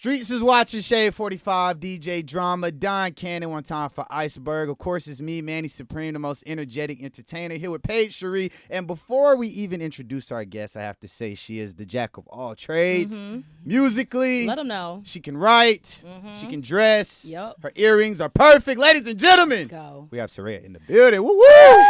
Streetz is watching Shade 45, DJ Drama, Don Cannon, one time for Iceberg. Of course, it's me, Manny Supreme, the most energetic entertainer, here with Paige Cherie. And before we even introduce our guest, I have to say she is the jack of all trades. Musically, let them know. She can write, she can dress. Yep. Her earrings are perfect. Ladies and gentlemen, go. We have Serayah in the building. Woo woo!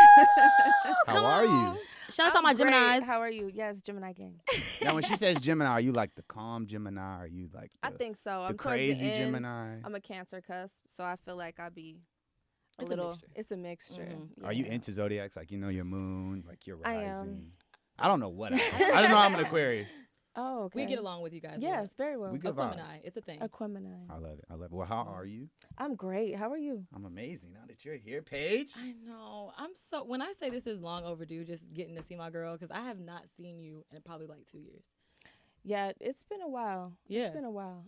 How are you? Shout out to my Geminis. How are you? Yes, Gemini gang. Now, when she says Gemini, are you like the calm Gemini? Are you like the, I think so. the crazy Gemini? I'm a Cancer cusp, so I feel like I'd be It's a mixture. It's a mixture. Yeah. Are you into zodiacs? Like, you know, your moon, like your I rising? am. I don't know what I am. I just know I'm an Aquarius. Oh, okay. We get along with you guys. Yes, very well. We good vibes. Aquemini. It's a thing. Aquemini. I love it. I love it. Well, how are you? I'm great. How are you? I'm amazing. Now that you're here, Paige. I know. When I say this is long overdue, just getting to see my girl, because I have not seen you in probably like 2 years. Yeah, it's been a while. Yeah. It's been a while.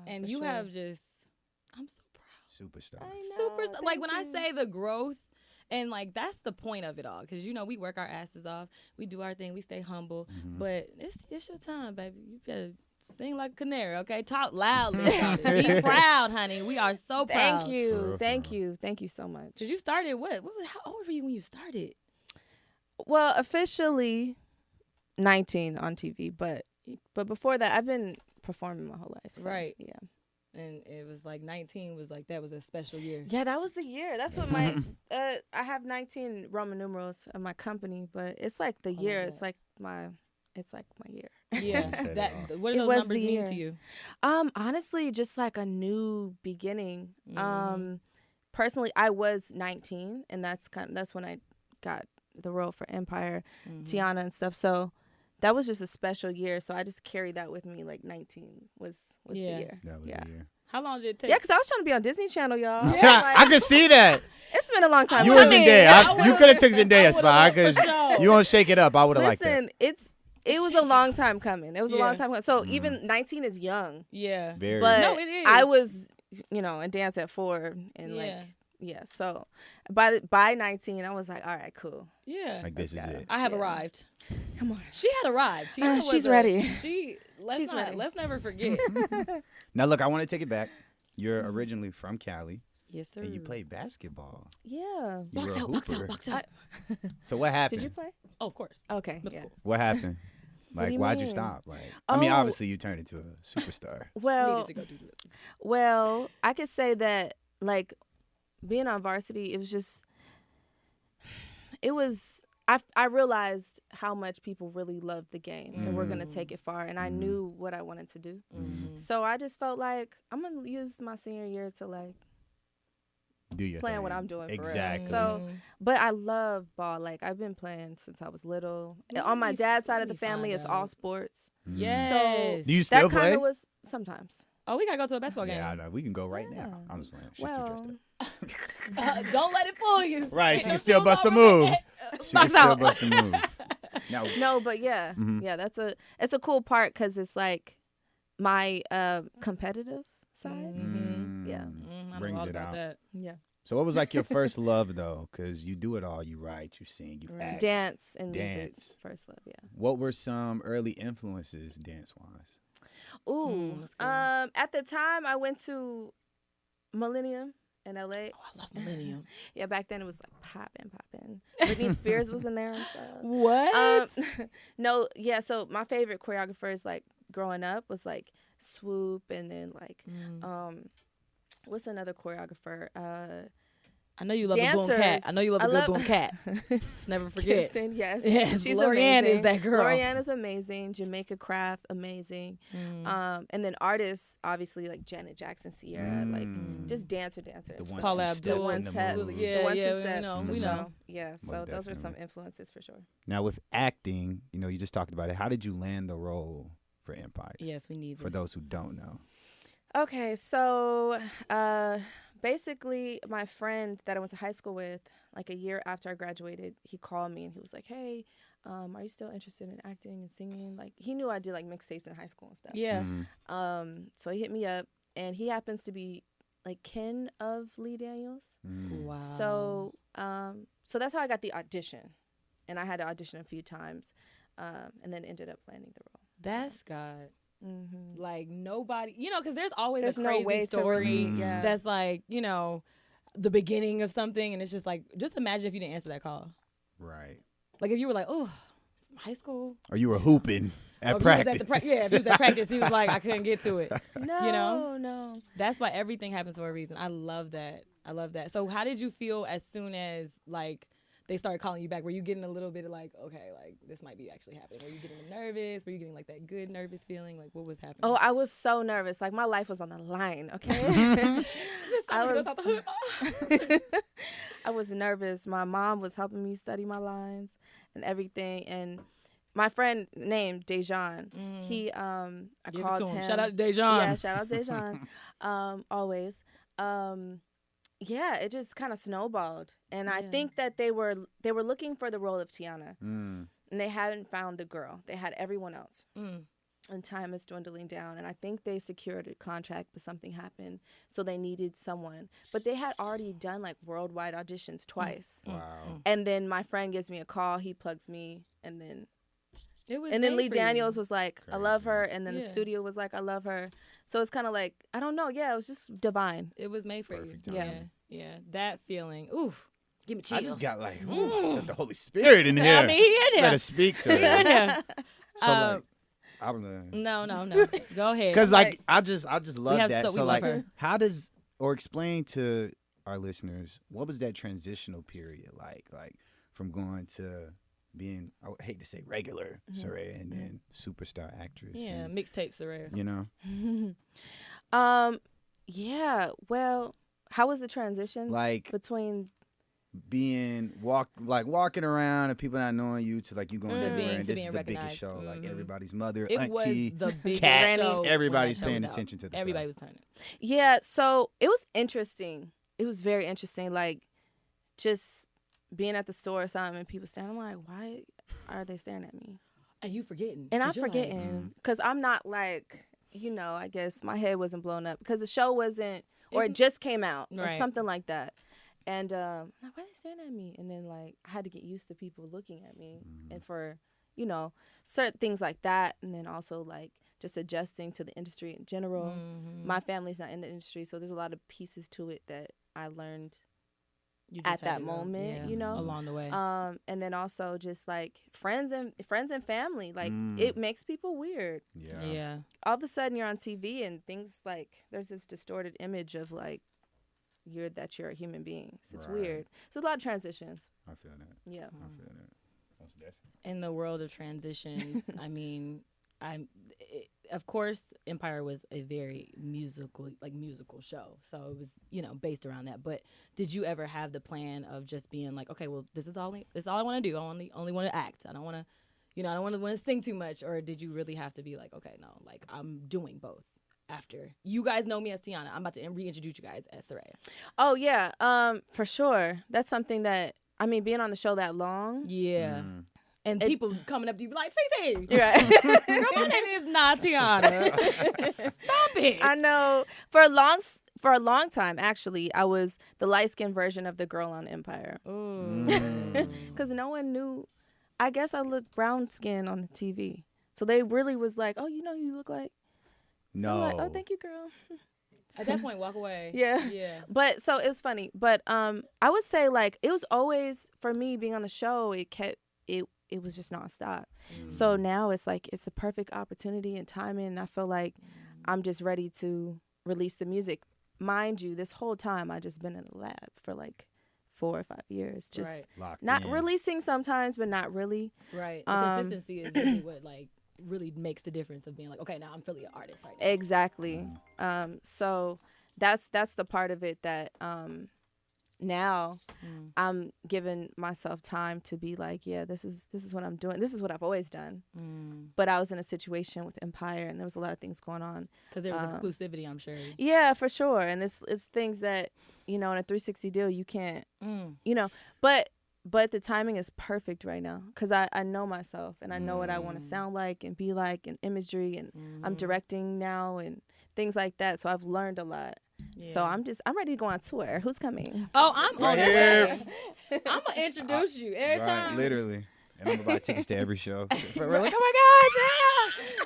And you have just, I'm so proud. Superstar. I know. Superstar. Like when thank I you. say the growth, and like that's the point of it all, because you know we work our asses off, we do our thing, we stay humble, but it's your time, baby. You better sing like a canary, okay? Talk loudly. Be proud, honey. We are so proud. Thank you. For real, Thank for real. you. Thank you so much. Cause you started how old were you when you started? Well, officially 19 on TV, but before that, I've been performing my whole life. So, Right. Yeah. And it was like 19 was like that was a special year. Yeah, that was the year. That's what my I have 19 Roman numerals of my company, but it's like the year. that. It's like my year. Yeah. said that it all. what do It those was numbers the mean year. to you? Honestly, just like a new beginning. Personally, I was 19, and that's when I got the role for Empire, Tiana and stuff. So that was just a special year. So I just carried that with me. Like 19 was the year. That was the year. How long did it take? Yeah, because I was trying to be on Disney Channel, y'all. I could see that. It's been a long time. You coming. was Zendaya. You could have took Zendaya's spot. for sure. You won't shake it up. I would have liked that. Listen, it was a long time coming. It was a long Yeah. time coming. So even 19 is young. Yeah. Very. But No, it is. I was, in dance at 4 and so by 19 I was like, all right, cool. Yeah. Like, this is it. I have Yeah. arrived. Come on. She had arrived. She was she's ready. Let's ready. Let's never forget. Now, look, I want to take it back. You're originally from Cali, Yes, sir. and you played basketball. Yeah. You were a hooper. box out. So what happened? Did you play? Oh, of course. Okay. Middle Yeah. school. What happened? do Like, you why'd you mean? stop? Like, I mean, Oh. obviously you turned into a superstar. Well, Needed to go do this. well, I could say that like being on varsity, I realized how much people really loved the game and we're going to take it far. And I knew what I wanted to do. So I just felt like I'm going to use my senior year to like Do your playing thing. what I'm doing Exactly. for real. So, but I love ball. Like I've been playing since I was little. On my dad's side of the family, it's all sports. Yes. Do you still that kind play? of was sometimes. Oh, we gotta go to a basketball game. Yeah, I know. We can go right now. Yeah. I'm just playing. She's too dressed Well, up. Don't let it fool you. Right, she Ain't no can still shoes bust a on move. my She can Box still out. bust a move. Now, no, but yeah, yeah, it's a cool part because it's like my competitive side. Yeah, I know brings all it about out. that. yeah. So what was like your first love though? Because you do it all. You write, you sing, you act. Dance and music, Dance. first love. Yeah. What were some early influences dance wise? Ooh, that's good. at the time I went to Millennium in LA. Oh, I love Millennium. Yeah, back then it was like poppin'. Britney Spears was in there and stuff. What? No, yeah. So my favorite choreographers, like growing up, was like Swoop, and then like, what's another choreographer? I know you love a boom cat. dancers. I know you love a I good love- boom cat. Let's never forget. Gibson, yes. Yes, She's Lorianne amazing. is that girl. Lorianne is amazing. Jamaica Craft, amazing. And then artists, obviously like Janet Jackson, Sierra, like just dancers. The one Paula two step Abdul. in the One-tap. movie. Yeah, the 1 2 yeah, we steps. know, for we sure. know. Yeah, so Most those were some definitely. influences for sure. Now with acting, you just talked about it. How did you land the role for Empire? Yes, we need this. For those who don't know. Okay, so basically my friend that I went to high school with, like a year after I graduated, he called me and he was like, hey, are you still interested in acting and singing? Like, he knew I did like mixtapes in high school and stuff. Yeah. So he hit me up, and he happens to be like kin of Lee Daniels. Wow. So so that's how I got the audition, and I had to audition a few times, and then ended up landing the role. That's God. Like nobody, because there's always There's a no crazy way to story really- yeah. that's like, the beginning of something, and it's just like, just imagine if you didn't answer that call. Right. Like if you were like, oh, high school. Or you were hooping at Or if practice. he was at if he was at practice, he was like, I couldn't get to it. No, no. That's why everything happens for a reason. I love that. So how did you feel as soon as like they started calling you back? Were you getting a little bit of like, okay, like this might be actually happening? Were you getting nervous? Were you getting like that good nervous feeling? Like what was happening? Oh, I was so nervous. Like my life was on the line, okay? I was nervous. My mom was helping me study my lines and everything. And my friend named Dejan, I Give called it to him. him. Shout out to Dejan. Yeah, shout out Dejan. Always. Yeah, it just kind of snowballed. And I think that they were looking for the role of Tiana. And they hadn't found the girl. They had everyone else. And time is dwindling down. And I think they secured a contract, but something happened. So they needed someone. But they had already done like worldwide auditions twice. Wow. And then my friend gives me a call. He plugs me. And then Then Lee Daniels was like, I love her. And then the Yeah. studio was like, I love her. So it's kind of like, I don't know. Yeah, it was just divine. It was made for Perfect you. timing. Yeah. That feeling. Oof. Give me chills. I just got like, got the Holy Spirit in here. I mean, he in here. Let us speak, sir. Yeah. So like, I don't know. No. Go ahead. Because like I just love have that. we So love like, her. how does or explain to our listeners what was that transitional period like from going to being, I would hate to say regular Serayah and then superstar actress. Yeah, and, mixtape Serayah. you know. Yeah. Well, how was the transition Like between? being walking around and people not knowing you to like you going everywhere being- and to this is being the biggest recognized. show like everybody's mother, It auntie, was the biggest cats, show when everybody's that show paying was out. attention to the Everybody show. was turning. Yeah. So it was interesting. It was very interesting. Like just being at the store or something and people staring. I'm like, why are they staring at me? And you forgetting. And I'm 'cause you're like, forgetting because I'm not like, I guess my head wasn't blown up because the show wasn't, or it just came out or Right. something like that. And I'm like, why are they staring at me? And then like I had to get used to people looking at me and for, certain things like that. And then also like just adjusting to the industry in general. My family's not in the industry, so there's a lot of pieces to it that I learned you just at had that to go, moment, along the way. and then also just like friends and family, like it makes people weird. Yeah. All of a sudden you're on TV and things like there's this distorted image of like you're a human being. So it's Right. weird. So a lot of transitions. I feel that. Yeah. I feel that. Most definitely. In the world of transitions, I mean, of course, Empire was a very musical show, so it was based around that. But did you ever have the plan of just being like, okay, well, this is all I want to do. I only want to act. I don't want to, I don't want to sing too much. Or did you really have to be like, okay, no, like I'm doing both. After you guys know me as Tiana, I'm about to reintroduce you guys as Serayah. Oh yeah, for sure. That's something that being on the show that long. Yeah. And people coming up to you like, Cece, You're right. girl, my name is not Tiana. Stop it. I know. For a long time, actually, I was the light-skinned version of the girl on Empire. Because no one knew. I guess I looked brown skin on the TV. So they really was like, oh, you look like. No. I'm like, oh, thank you, girl. At that point, walk away. Yeah. Yeah. But so it was funny. But I would say like it was always for me being on the show. It was just nonstop. So now it's like it's a perfect opportunity and timing. And I feel like I'm just ready to release the music. Mind you, this whole time I just been in the lab for like 4 or 5 years, just Right. not releasing sometimes, but not really. Right. The consistency is really what like really makes the difference of being like, okay, now I'm really an artist right now. Exactly. So that's the part of it that now I'm giving myself time to be like, yeah, this is what I'm doing. This is what I've always done. But I was in a situation with Empire, and there was a lot of things going on. Because there was exclusivity, I'm sure. Yeah, for sure. And it's things that in a 360 deal you can't, But the timing is perfect right now because I know myself and I know what I want to sound like and be like and imagery and I'm directing now and things like that. So I've learned a lot. Yeah. So I'm ready to go on tour. Who's coming? Oh, I'm Right on here. the way. I'm going to introduce you every time. Literally. And I'm about tickets to every show. We're like, oh my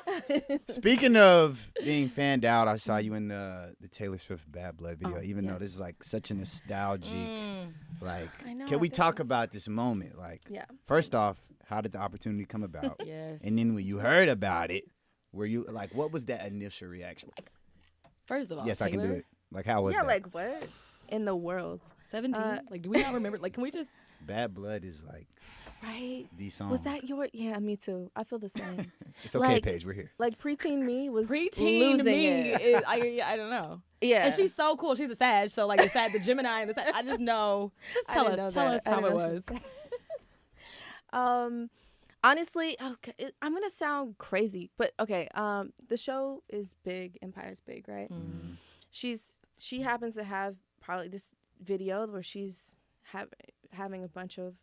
God, Serayah! Speaking of being fanned out, I saw you in the Taylor Swift Bad Blood video, even though this is like such a nostalgic, like, I know, can we talk about this moment? Like, first off, how did the opportunity come about? Yes. And then when you heard about it, were you like, what was that initial reaction? Like, first of all, yes, Taylor, I can do it. Like, how was that? like what in the world? 17. Like, do we not remember? Like, can we just? Bad Blood is like the song. Was that your? Yeah, me too. I feel the same. It's okay, like, Paige. We're here. Like preteen me was Preteen losing me. it. I don't know. Yeah, and she's so cool. She's a Sag, so like the Sag, the Gemini, and the Sag. I just know. Just tell us how it was. Honestly, okay, I'm gonna sound crazy, but okay. The show is big. Empire's big, right? Mm. She happens to have probably this video where she's having a bunch of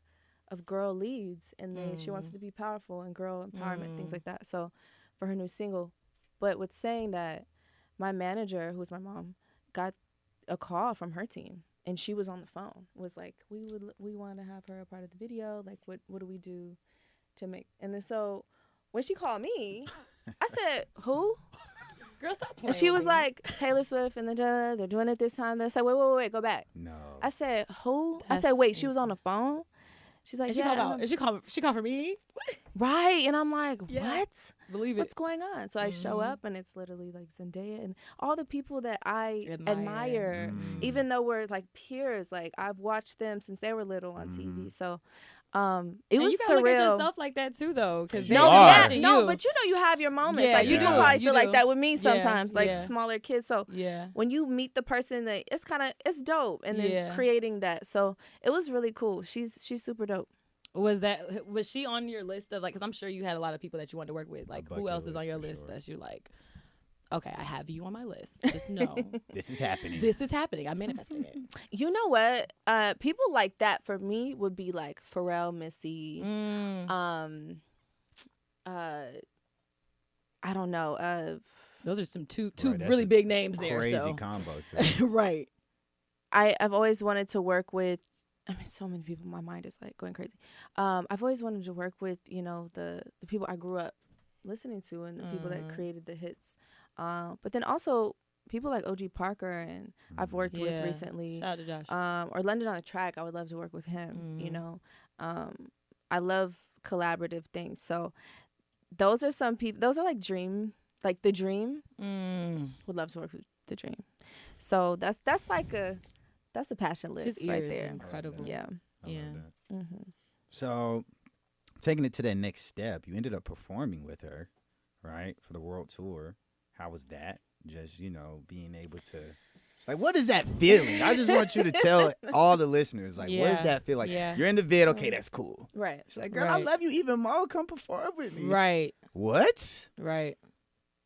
girl leads, and then she wants to be powerful and girl empowerment, things like that. So for her new single, but with saying that, my manager, who's my mom, got a call from her team, and she was on the phone. Was like, we want to have her a part of the video. Like, what do we do to make? And then so when she called me, I said, who? Girl, stop playing. And she was with me. like, Taylor Swift, and then they're doing it this time. They said, wait, go back. No. I said, who? I said, wait, she was on the phone? She's like, and she called out. And she called for me. Right. And I'm like, what? Believe it. What's going on? So I show up, and it's literally like Zendaya and all the people that I admire, even though we're like peers. Like, I've watched them since they were little on TV. So it was you gotta surreal. Look at yourself like that too, though, because no, but you have your moments. Yeah, like you do probably feel like that with me Yeah, sometimes, like smaller kids. So yeah, when you meet the person, that it's dope, and then creating that. So it was really cool. She's super dope. Was she on your list of like? Because I'm sure you had a lot of people that you wanted to work with. Like, who else is on your list that you're like, okay, I have you on my list. Just know this is happening. This is happening. I'm manifesting it. You know what? People like that for me would be like Pharrell, Missy. I don't know. Those are some two really big names there. Crazy combo too. Right. I've always wanted to work with. I mean, so many people. My mind is like going crazy. I've always wanted to work with, the people I grew up listening to, and the people that created the hits. But then also people like OG Parker, and I've worked with recently. Shout out to Josh. Or London on the Track. I would love to work with him. I love collaborative things. So those are some people. Those are like the dream. Would love to work with the dream. So that's a passion list right there. Incredible. Yeah. So taking it to that next step, you ended up performing with her, right, for the world tour. How was that? Just, being able to, like, what is that feeling? I just want you to tell all the listeners, like, what does that feel like? Yeah. You're in the vid, okay, that's cool. Right. She's like, girl, I love you even more. Come perform with me. Right. What? Right.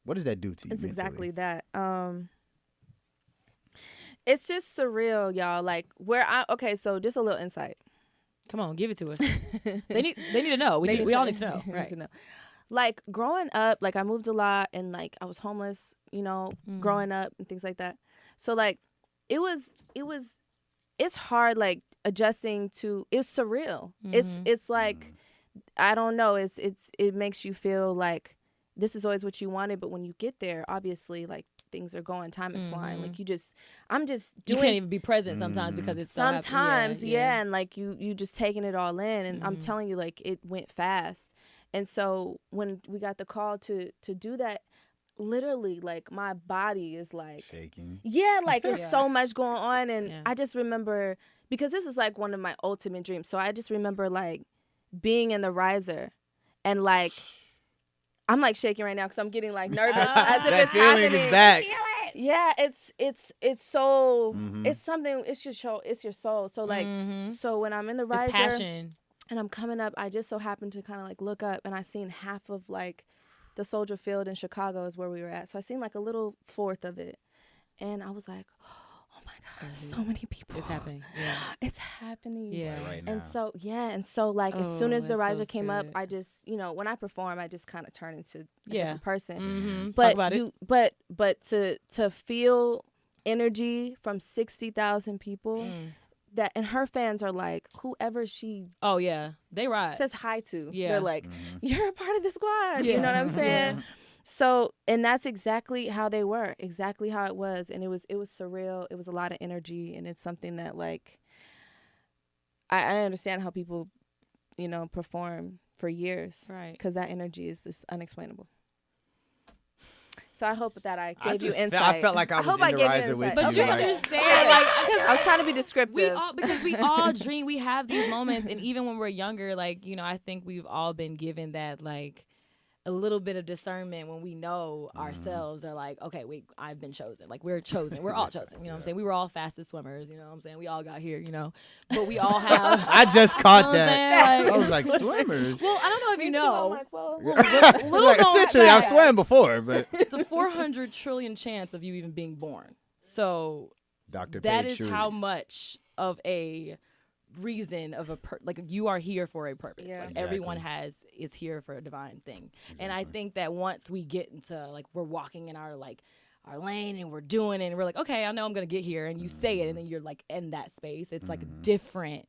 What does that do to you? It's mentally? exactly that. It's just surreal, y'all. Like, so just a little insight. Come on, give it to us. They need to know. We all need to know. Right. Like, growing up, like, I moved a lot, and like I was homeless, growing up and things like that. So like it's hard, like, adjusting to. It's surreal. It's like, I don't know. It makes you feel like this is always what you wanted, but when you get there, obviously, like, things are going, time is flying. Like, I'm just doing. You can't even be present sometimes because it's sometimes, and like you just taking it all in, and I'm telling you, like, it went fast. And so when we got the call to do that, literally, like, my body is like shaking. Yeah, like there's so much going on, and I just remember, because this is like one of my ultimate dreams. So I just remember, like, being in the riser, and like, I'm like shaking right now because I'm getting like nervous as if that it's feeling happening. is back. Yeah, it's so it's something. It's your soul. It's your soul. So like, so when I'm in the riser, it's passion, and I'm coming up, I just so happened to kind of like look up, and I seen half of like the Soldier Field in Chicago is where we were at. So I seen like a little fourth of it, and I was like, oh my God, so many people. It's happening. Yeah. It's happening. Yeah. Right now. And so like, as soon as the riser so came up, good. I just, when I perform, I just kind of turn into a different person. Mm-hmm. But Talk about it. But to feel energy from 60,000 people that, and her fans are like, whoever she Oh yeah, they ride. says hi to, Yeah. they're like, you're a part of the squad. Yeah. You know what I'm saying? Yeah. So, and that's exactly how they were, exactly how it was. And it was surreal. It was a lot of energy. And it's something that, like, I understand how people, you know, perform for years. Right. Because that energy is unexplainable. So I hope that I gave you just insight. I felt like I was hope in I the gave you riser with insight. But you. you Like, understand, like, I was trying to be descriptive. because we all dream. We have these moments, and even when we're younger, like, you know, I think we've all been given that, like, a little bit of discernment when we know ourselves are like, okay, wait, I've been chosen. Like, we're chosen. We're all chosen. You know what I'm saying? We were all fastest swimmers. You know what I'm saying? We all got here, you know. But we all have. I just caught You know what I'm that. saying? I was like, swimmers. Well, I don't know if you know. I'm like, well, Little Like, known essentially, I've fact, swam before, but It's a 400 trillion chance of you even being born. So Dr. that Paige is Shuri. how much of a reason of like you are here for a purpose. Yeah. Like Exactly. everyone is here for a divine thing. And I think that once we get into, like, we're walking in our lane and we're doing it and we're like, okay, I know I'm gonna get here, and you say it and then you're like in that space. It's like different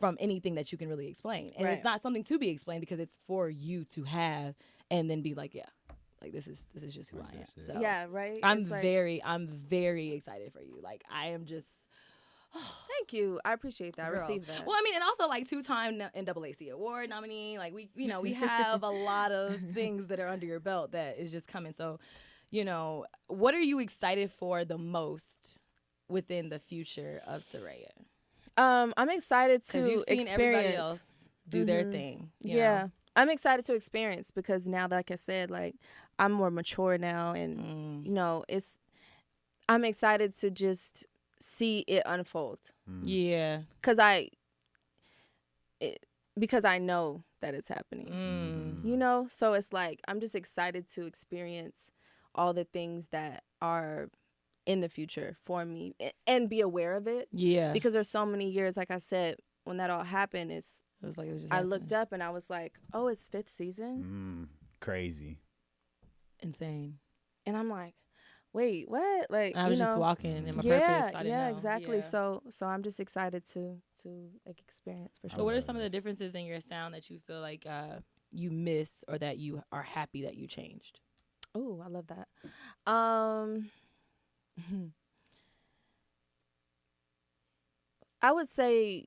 from anything that you can really explain. And Right. it's not something to be explained because it's for you to have and then be like, yeah, like this is just who I am. that's it. So yeah, right. I'm It's like, very excited for you. Like, I am just Thank you. I appreciate that. I girl. received that. Well, I mean, and also, like, 2-time NAACP award nominee. Like, we have a lot of things that are under your belt that is just coming. So, you know, what are you excited for the most within the future of Serayah? I'm excited Because to you've seen experience. everybody else do their thing. you Yeah. know? I'm excited to experience because now, like I said, like, I'm more mature now, and you know, I'm excited to just see it unfold Yeah. because I know that it's happening. You know, so it's like I'm just excited to experience all the things that are in the future for me and be aware of it. Yeah. Because there's so many years, like I said, when that all happened, it was just I looked up and I was like, oh, it's 5th season. Crazy. insane. And I'm like, wait, what? Like, I was you just know, walking in my yeah, purpose. I didn't yeah, know. exactly. Yeah. So I'm just excited to like experience for So sure. what are some of the differences in your sound that you feel like you miss or that you are happy that you changed? Oh, I love that. I would say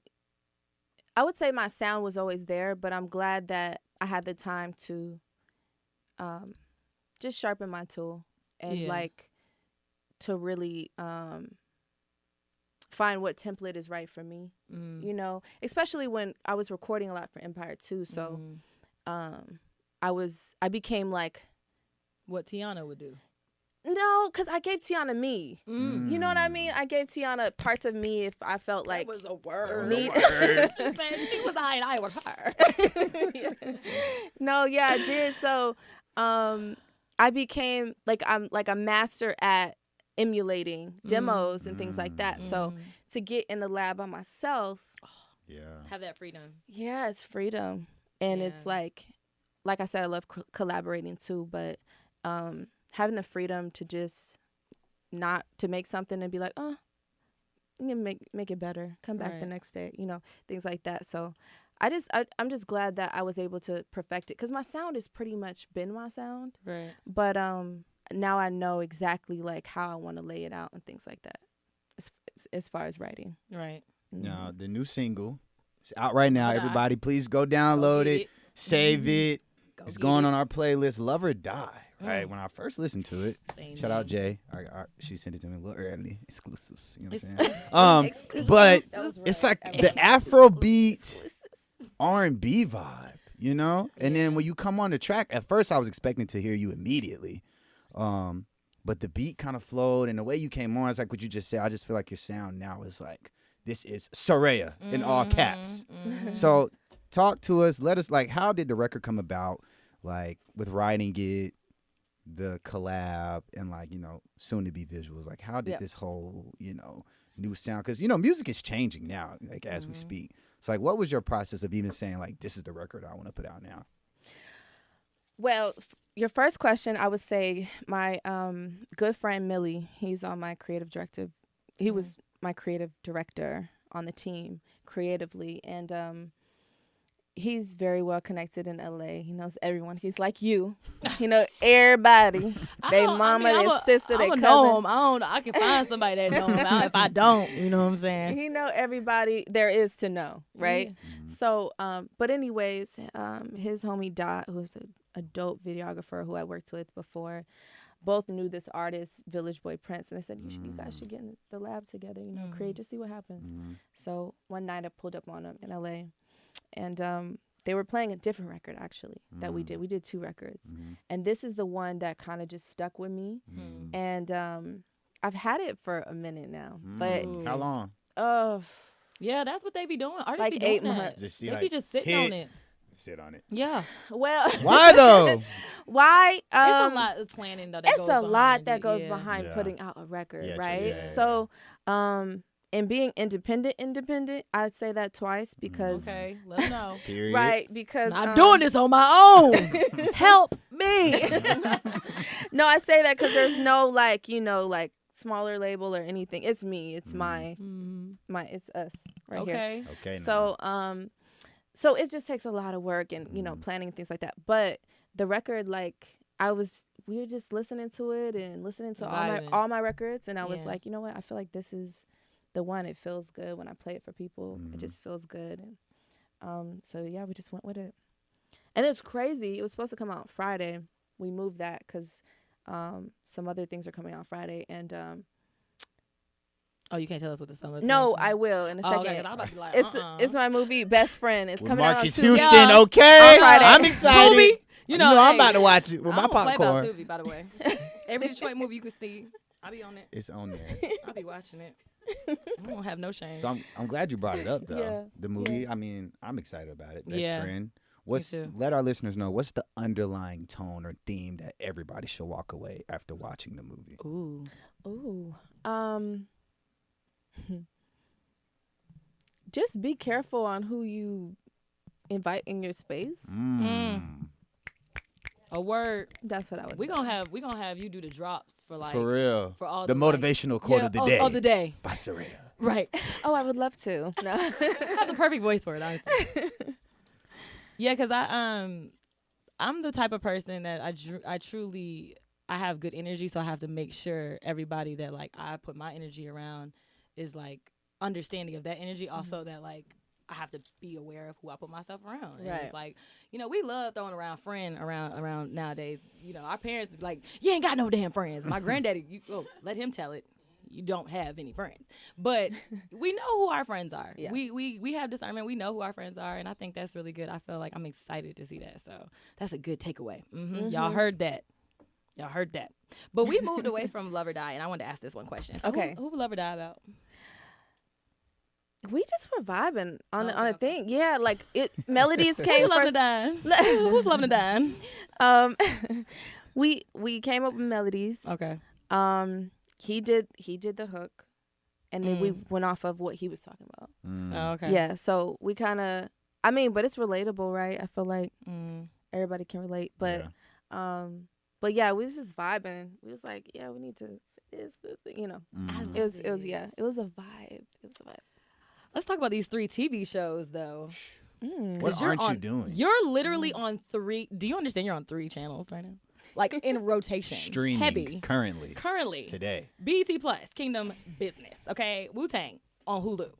my sound was always there, but I'm glad that I had the time to just sharpen my tool and Yeah. like to really find what template is right for me. You know, especially when I was recording a lot for Empire too. So I became like, What Tiana would do. no, because I gave Tiana me. You know what I mean? I gave Tiana parts of me if I felt like That was a word. me. She was I with her. No, yeah, I did. So I became like I'm like a master at emulating demos and things like that. So to get in the lab by myself, Yeah. Have that freedom. yeah, it's freedom. And it's Yeah. like I said, I love collaborating too, but having the freedom to just not to make something and be like, oh, you can make it better. Come back the Right. next day, you know, things like that. So I'm just glad that I was able to perfect it because my sound has pretty much been my sound. Right. But now I know exactly like how I want to lay it out and things like that as far as writing. Right. Now, the new single is out right now. Hold on. Everybody, please go download get it, save it. It's get going it. on our playlist, Love or Die. Right, when I first listened to it, Same shout out name. Jay. She sent it to me a little early, exclusives. You know what I'm saying? But That was it's right. like the Afrobeat R&B vibe, you know. And then when you come on the track, at first I was expecting to hear you immediately, but the beat kind of flowed, and the way you came on, it's like what you just said. I just feel like your sound now is like this is Serayah in all caps. So talk to us. Let us like, how did the record come about? Like with writing it, the collab, and like, you know, soon to be visuals. Like, how did this whole, you know, new sound? Because, you know, music is changing now, like as we speak. So like, what was your process of even saying like, this is the record I want to put out now? Well, your first question, I would say my good friend Millie, he's on my creative directive. He was my creative director on the team creatively, and he's very well connected in LA. He knows everyone. He's like you. He know everybody. They mama, their sister, their cousin. I can find somebody that know him. If I don't, you know what I'm saying? He know everybody there is to know, right? Yeah. So, but anyways, his homie Dot, who's a dope videographer who I worked with before, both knew this artist, Village Boy Prince, and they said, you guys should get in the lab together, create, just see what happens. So one night I pulled up on him in LA, and they were playing a different record, actually, that we did. We did 2 records. And this is the one that kind of just stuck with me. And I've had it for a minute now. But how long? Yeah, that's what they be doing. Artists Like be doing 8 that. months. They be just sitting on it. Sit on it. Yeah. Well, Why though? why? It's a lot of planning that It's goes a lot behind that it, goes yeah. behind putting out a record, Yeah, right? yeah. So, and being independent, I'd say that twice because, Okay, let them know. Period. right? Because I'm doing this on my own. Help me. No, I say that because there's no like smaller label or anything. It's me. It's my it's us right here. Okay. Okay. So so it just takes a lot of work and planning and things like that. But the record, like we were just listening to it and listening to all my records, and I was like, you know what? I feel like this is the one. It feels good when I play it for people. It just feels good, and so yeah, we just went with it. And it's crazy. It was supposed to come out Friday. We moved that because some other things are coming out Friday, and Oh, you can't tell us what the summer. no, I will in a second. Okay, 'cause I was about to be like, It's my movie Best Friend. It's With coming out on Marcus Tuesday. Houston, Yeah. okay? On Friday. I'm excited. Tubi, you know, I'm hey, about to watch it with I my don't play about popcorn. Tubi, by the way. Every Detroit movie you can see, I'll be on it. It's on there. I'll be watching it. I won't have no shame. So I'm glad you brought it up though. Yeah. The movie, I mean, I'm excited about it. Best Yeah. Friend. too. Let our listeners know what's the underlying tone or theme that everybody should walk away after watching the movie. Ooh. Just be careful on who you invite in your space. A word. That's what I would. We gonna have you do the drops for like For real. for all the like- motivational quote of the day. Of the day. By Serayah. Right. Oh, I would love to. No. I have the perfect voice for it, honestly. Yeah, because I'm the type of person that I truly have good energy, so I have to make sure everybody that like I put my energy around is like understanding of that energy. Also that like I have to be aware of who I put myself around. And Right. it's like, we love throwing around friend around nowadays. Our parents be like, you ain't got no damn friends. My granddaddy, let him tell it. You don't have any friends. But we know who our friends are. Yeah. We have discernment. We know who our friends are, and I think that's really good. I feel like I'm excited to see that. So that's a good takeaway. Y'all heard that. But we moved away from Love or Die, and I wanted to ask this one question. So Okay. Who Love or Die about? We just were vibing on Okay, on a okay. thing. Yeah, like melodies came Who's Loving from. to Die? Who's Loving to Die? We came up with melodies. Okay. He did the hook, and then we went off of what he was talking about. Oh, okay. Yeah, so we kind of, but it's relatable, right? I feel like everybody can relate, but yeah, we was just vibing. We was like, yeah, we need to say this, I love It was a vibe. It was a vibe. Let's talk about these 3 TV shows, though. What aren't you doing? You're literally on 3. Do you understand you're on 3 channels right now? Like in rotation. Streaming Heavy. currently. Today. BET Plus, Kingdom Business. Okay. Wu-Tang on Hulu.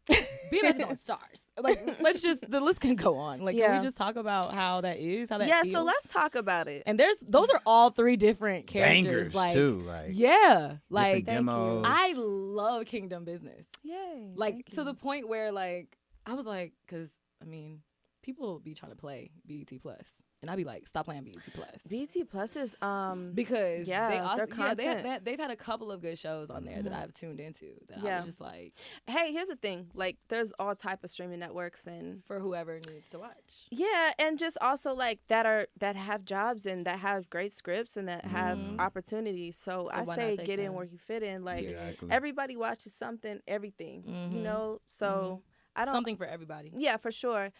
BMF is on Stars. Like, the list can go on. Like, can we just talk about how that is? How that feels? So let's talk about it. And those are all 3 different characters. Bangers, like, too. Like, yeah. Like, different demos. I love Kingdom Business. Yay. Like, to the point where, like, I was like, because, people be trying to play BET Plus. And I'd be like, stop playing BET Plus. BET Plus is because their content. they've had a couple of good shows on there that I've tuned into that I was just like, hey, here's the thing, like there's all type of streaming networks and for whoever needs to watch. Yeah, and just also like that have jobs and that have great scripts and that have opportunities. So I why say not take get in them? where you fit in. Like Exactly. everybody watches everything, So I don't Something for everybody. Yeah, for sure.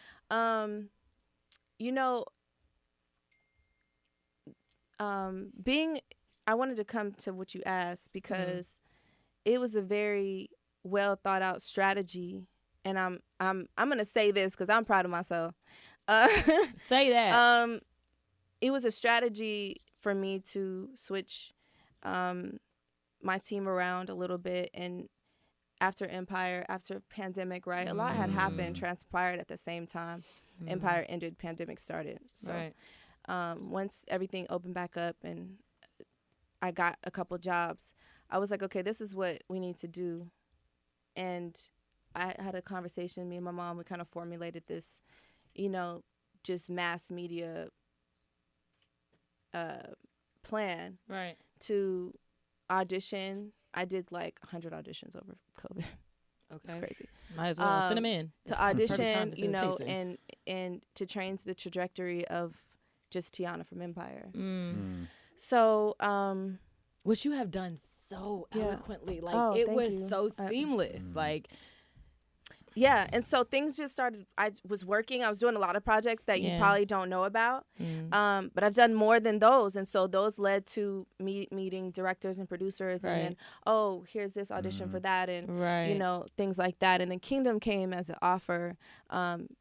I wanted to come to what you asked because it was a very well thought out strategy, and I'm gonna say this because I'm proud of myself. Say that. It was a strategy for me to switch my team around a little bit, and after Empire, after pandemic, right, a lot had happened, transpired at the same time. Empire ended, pandemic started. So once everything opened back up and I got a couple jobs, I was like, okay, this is what we need to do. And I had a conversation, me and my mom, we kind of formulated this, just mass media plan to audition. I did like 100 auditions over COVID. Okay. It's crazy. Might as well send them in. To audition, and to change the trajectory of just Tiana from Empire. So, which you have done so eloquently. Like, it was so seamless. Yeah, and so things just started. I was doing a lot of projects that you probably don't know about, but I've done more than those, and so those led to me meeting directors and producers, and then, here's this audition for that, and things like that, and then Kingdom came as an offer,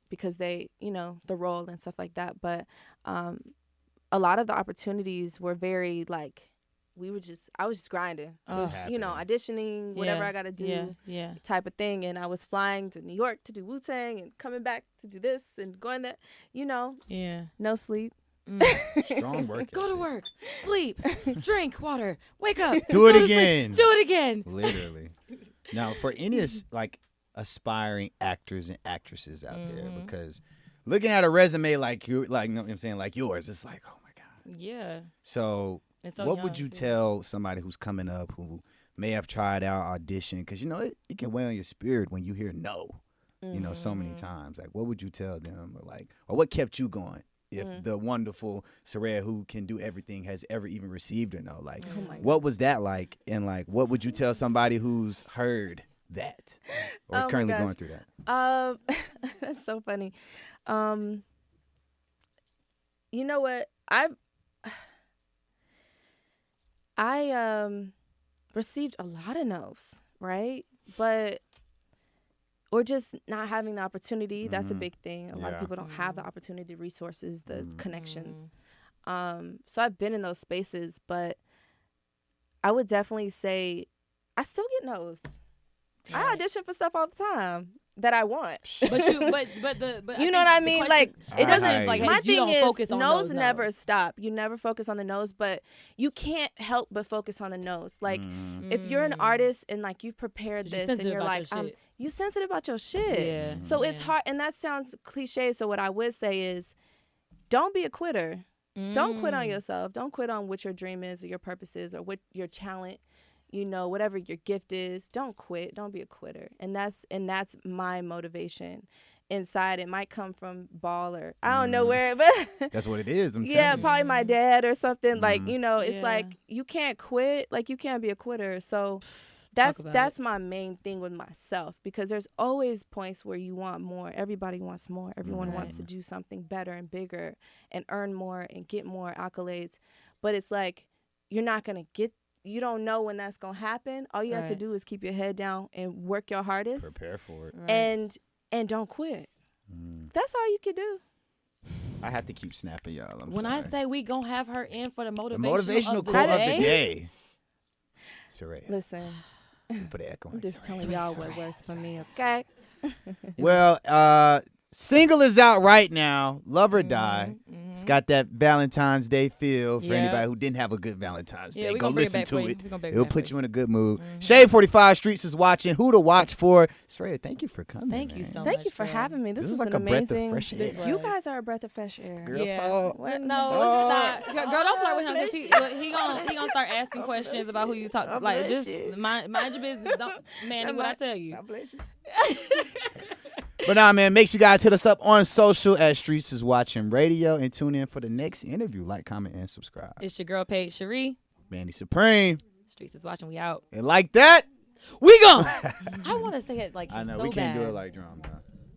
because they, the role and stuff like that, but a lot of the opportunities were very I was just grinding, auditioning, whatever I got to do, type of thing. And I was flying to New York to do Wu-Tang and coming back to do this and going there, no sleep. Strong work. Go to work, sleep, drink water, wake up, do it again. Do it again. Literally. Now, for any aspiring actors and actresses out there, because looking at a resume like yours, it's like, oh my God. Yeah. So what would you tell somebody who's coming up who may have tried out audition? Because, it can weigh on your spirit when you hear no, so many times. Like, what would you tell them? Or what kept you going if the wonderful Serayah, who can do everything, has ever even received a no? Like, what was that like? And, what would you tell somebody who's heard that or is currently going through that? That's so funny. You know what? I received a lot of no's, right? But or just not having the opportunity. That's a big thing. A lot of people don't have the opportunity, the resources, the connections. So I've been in those spaces, but I would definitely say I still get no's. I audition for stuff all the time that I want. But you know what I mean? Like, it doesn't. Like, my thing is, no's never no's. stop. You never focus on the no's, but you can't help but focus on the no's. Like, if you're an artist and you've prepared this and you're like, you sensitive about your shit. Yeah. So it's hard, and that sounds cliche. So what I would say is, don't be a quitter. Don't quit on yourself. Don't quit on what your dream is or your purpose is or what your talent. Whatever your gift is, don't quit. Don't be a quitter. And that's my motivation inside. It might come from ball or I don't know where, but that's what it is. I'm telling you. Probably my dad or something. It's like you can't quit. Like you can't be a quitter. So that's my main thing with myself, because there's always points where you want more. Everybody wants more. Everyone wants to do something better and bigger and earn more and get more accolades. But it's like you're not gonna get. You don't know when that's going to happen. All you have to do is keep your head down and work your hardest. Prepare for it. And don't quit. That's all you can do. I have to keep snapping, y'all. When sorry. I say we going to have her in for the motivational quote of the day. Serayah. Listen. Put an echo on. I'm just telling y'all what was for me, okay? Well, single is out right now. Love or Die. It's got that Valentine's Day feel for anybody who didn't have a good Valentine's Day. Go listen to it. It'll put you in a good mood. Shade 45 Streetz is watching. Who to watch for? Serayah, thank you for coming. Thank you so much. Thank you for having me. This was like an a amazing. breath of fresh air. You guys are a breath of fresh air. Girl, No, it's not. Girl, don't flirt with him, because he gonna start asking questions about who you talk to. Like, just mind your business. Don't, Manny, what I tell you. God bless you. But nah, man, make sure you guys hit us up on social at Streetz is Watching Radio and tune in for the next interview. Like, comment, and subscribe. It's your girl, Paige Cherie. Manny Supreme. Streetz is Watching. We out. And like that, we gone. I want to say it like I know, so we can't bad. do it like drum.